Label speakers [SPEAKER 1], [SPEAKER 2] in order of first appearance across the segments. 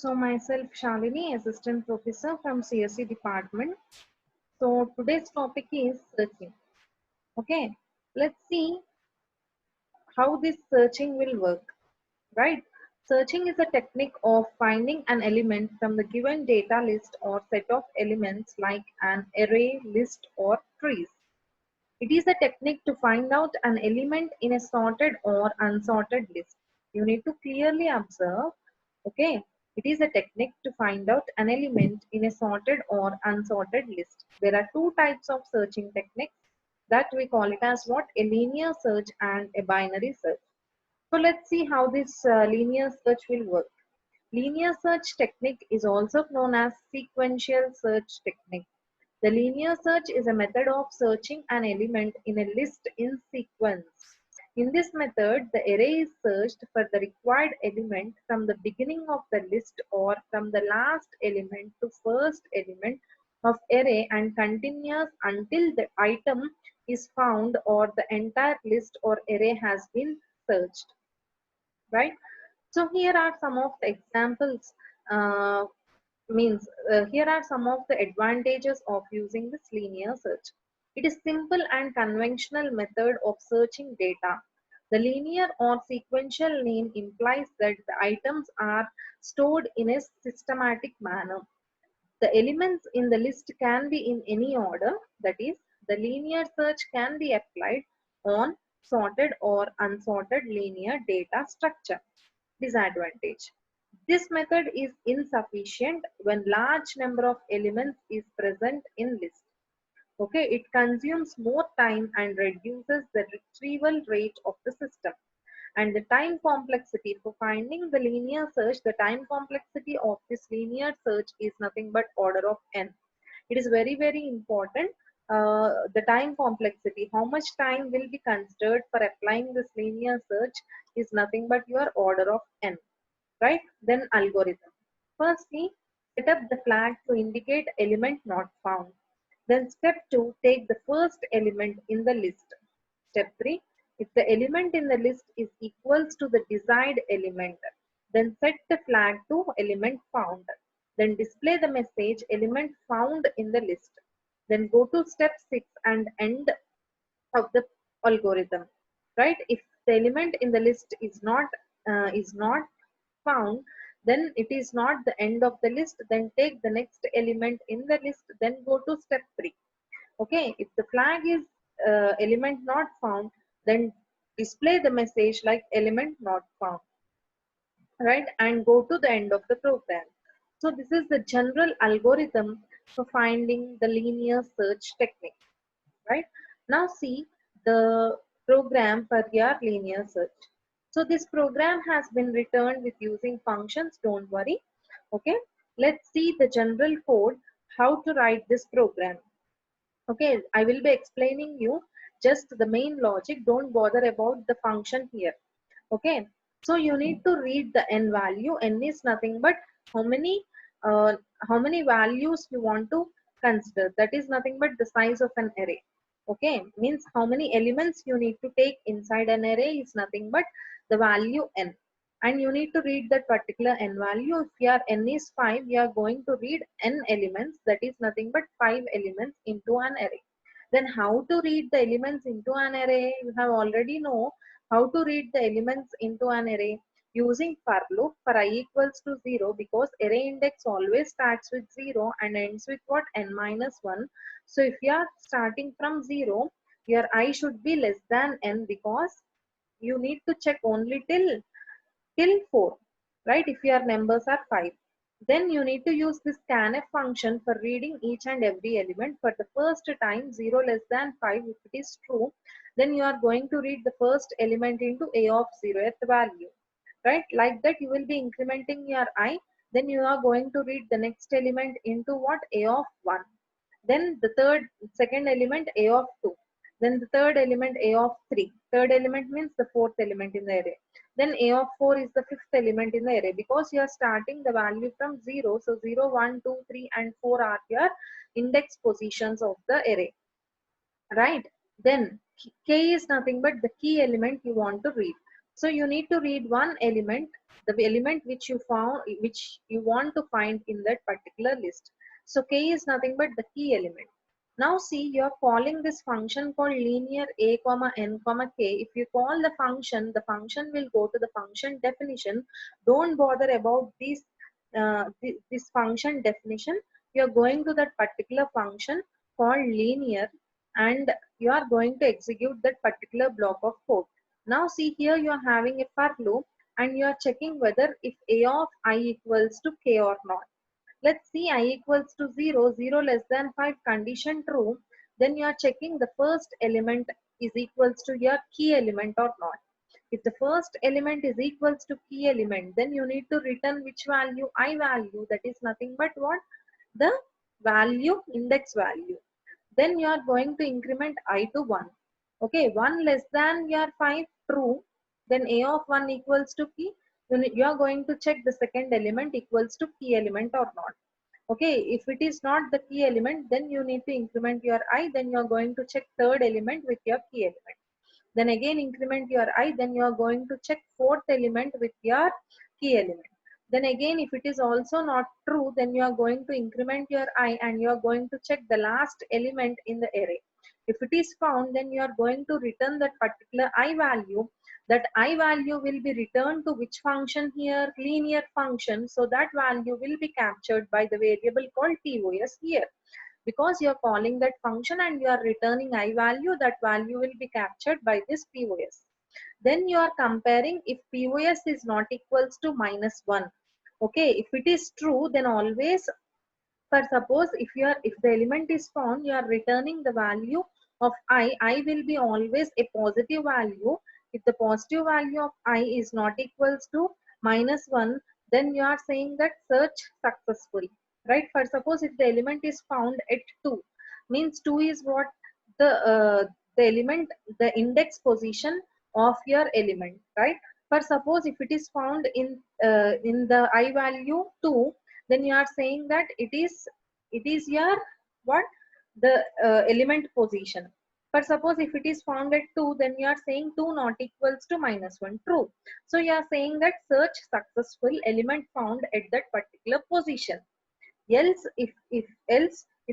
[SPEAKER 1] So myself Shalini, Assistant Professor from CSE Department. So today's topic is searching. Okay, let's see how this searching will work, right? Searching is a technique of finding an element from the given data list or set of elements like an array, list or trees. It is a technique to find out an element in a sorted or unsorted list. You need to clearly observe, okay? It is a technique to find out an element in a sorted or unsorted list. There are two types of searching techniques that we call it as what? A linear search and a binary search. So let's see how this linear search will work. Linear search technique is also known as sequential search technique. The linear search is a method of searching an element in a list in sequence. In this method, the array is searched for the required element from the beginning of the list or from the last element to first element of array and continues until the item is found or the entire list or array has been searched, right? So here are some of the examples, uh, here are some of the advantages of using this linear search. It is simple and conventional method of searching data. The linear or sequential name implies that the items are stored in a systematic manner. The elements in the list can be in any order, that is, the linear search can be applied on sorted or unsorted linear data structure. Disadvantage. This method is insufficient when large number of elements is present in list. Okay, it consumes more time and reduces the retrieval rate of the system. And the time complexity for finding the linear search, the time complexity of this linear search is nothing but order of n. It is very, very important. The time complexity, how much time will be considered for applying this linear search is nothing but your order of n, right? Then algorithm. Firstly, set up the flag to indicate element not found. Then step 2, take the first element in the list. Step 3, if the element in the list is equals to the desired element, then set the flag to element found. Then display the message element found in the list. Then go to step 6 and end of the algorithm, right? If the element in the list is not found, then it is not the end of the list. Then take the next element in the list, then go to step 3. Okay, if the flag is element not found, then display the message like element not found, right? And go to the end of the program. So this is the general algorithm for finding the linear search technique, right? Now see the program for your linear search. So this program has been returned with using functions, don't worry. Okay, let's see the general code, how to write this program. Okay, I will be explaining you just the main logic, don't bother about the function here. Okay, so you need to read the n value. N is nothing but how many uh, how many values you want to consider. That is nothing but the size of an array. Okay, means how many elements you need to take inside an array is nothing but the value n, and you need to read that particular n value. If your n is 5, you are going to read n elements, that is nothing but 5 elements into an array. Then how to read the elements into an array? You have already know how to read the elements into an array using for loop for I equals to 0, because array index always starts with 0 and ends with what? N minus 1. So if you are starting from 0, your I should be less than n, because you need to check only till 4, right? If your numbers are 5, then you need to use this scanf function for reading each and every element. For the first time, 0 less than 5, if it is true, then you are going to read the first element into a of 0th value, right? Like that you will be incrementing your I. Then you are going to read the next element into what? A of 1. Then the second element a of 2. Then the third element a of 3. Third element means the fourth element in the array. Then a of 4 is the fifth element in the array, because you are starting the value from 0. So 0, 1, 2, 3 and 4 are your index positions of the array, right? Then k is nothing but the key element you want to read. So you need to read one element, the element which you found, which you want to find in that particular list. So k is nothing but the key element. Now see, you are calling this function called linear a comma n comma k. If you call the function will go to the function definition. Don't bother about this function definition. You are going to that particular function called linear, and you are going to execute that particular block of code. Now see, here you are having a for loop and you are checking whether if a of I equals to k or not. Let's see, I equals to 0, 0 less than 5, condition true. Then you are checking the first element is equals to your key element or not. If the first element is equals to key element, then you need to return which value? I value, that is nothing but what? The value, index value. Then you are going to increment I to 1. Okay, 1 less than your 5, true. Then a of 1 equals to key. Then you are going to check the second element equals to key element or not. Okay, if it is not the key element, then you need to increment your I. Then you are going to check third element with your key element. Then again increment your I. Then you are going to check fourth element with your key element. Then again, if it is also not true, then you are going to increment your I and you are going to check the last element in the array. If it is found, then you are going to return that particular I value. That I value will be returned to which function here? Linear function. So that value will be captured by the variable called POS here. Because you are calling that function and you are returning I value, that value will be captured by this POS. Then you are comparing if POS is not equals to -1. Okay, if it is true, then always, for suppose if the element is found, you are returning the value of I will be always a positive value. If the positive value of I is not equals to -1, then you are saying that search successful, right? For suppose if the element is found at 2, means 2 is what? The element, the index position of your element, right? For suppose if it is found in the I value 2, then you are saying that it is your what? The element position. But suppose if it is found at 2, then you are saying 2 not equals to -1, true. So you are saying that search successful, element found at that particular position. Else if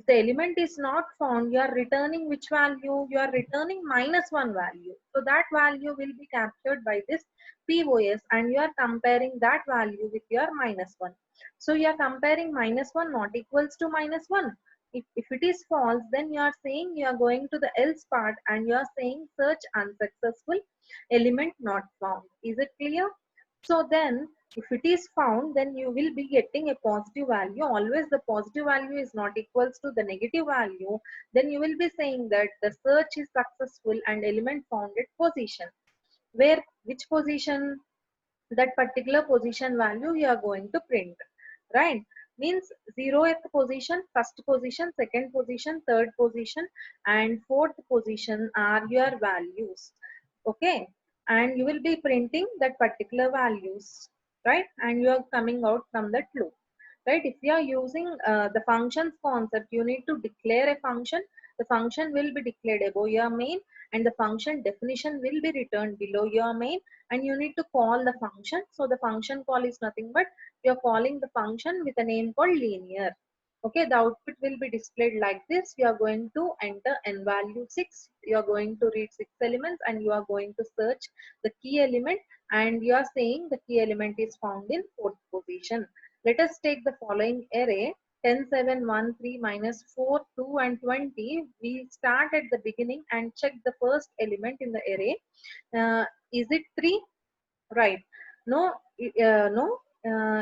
[SPEAKER 1] the element is not found, you are returning which value? You are returning -1 value. So that value will be captured by this POS and you are comparing that value with your -1. So you are comparing -1 not equals to -1. If it is false, then you are saying, you are going to the else part and you are saying search unsuccessful, element not found. Is it clear? So then if it is found, then you will be getting a positive value. Always the positive value is not equals to the negative value. Then you will be saying that the search is successful and element found at position. Where, which position? That particular position value you are going to print, right? Means 0th position, first position, second position, third position and fourth position are your values. Okay, and you will be printing that particular values, right? And you are coming out from that loop, right? If you are using the functions concept, you need to declare a function. The function will be declared above your main and the function definition will be returned below your main, and you need to call the function. So the function call is nothing but you're calling the function with a name called linear. Okay, the output will be displayed like this. You are going to enter n value 6. You are going to read 6 elements and you are going to search the key element and you are saying the key element is found in 4th position. Let us take the following array 10, 7, 1, 3, -4, 2 and 20. We start at the beginning and check the first element in the array. Is it 3? Right. No, no.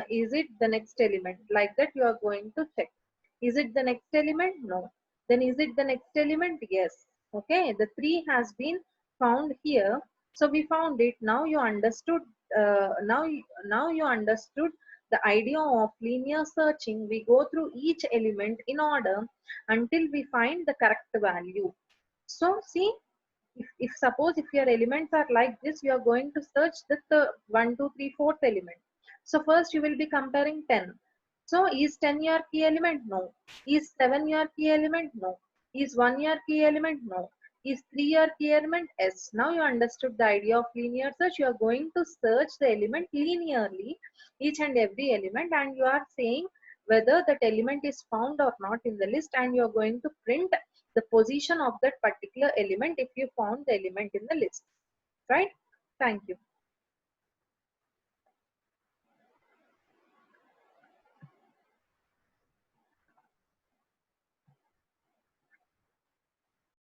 [SPEAKER 1] Is it the next element? Like that you are going to check. Is it the next element? No. Then is it the next element? Yes. Okay. The 3 has been found here. So we found it. Now you understood. Now you understood the idea of linear searching. We go through each element in order until we find the correct value. So see, if suppose if your elements are like this, you are going to search the 1, 2, 3, 4th element. So first you will be comparing 10. So is 10 your key element? No. Is 7 your key element? No. Is 1 your key element? No. Is 3 your key element? Yes. Now you understood the idea of linear search. You are going to search the element linearly, each and every element, and you are saying whether that element is found or not in the list, and you are going to print the position of that particular element if you found the element in the list. Right? Thank you.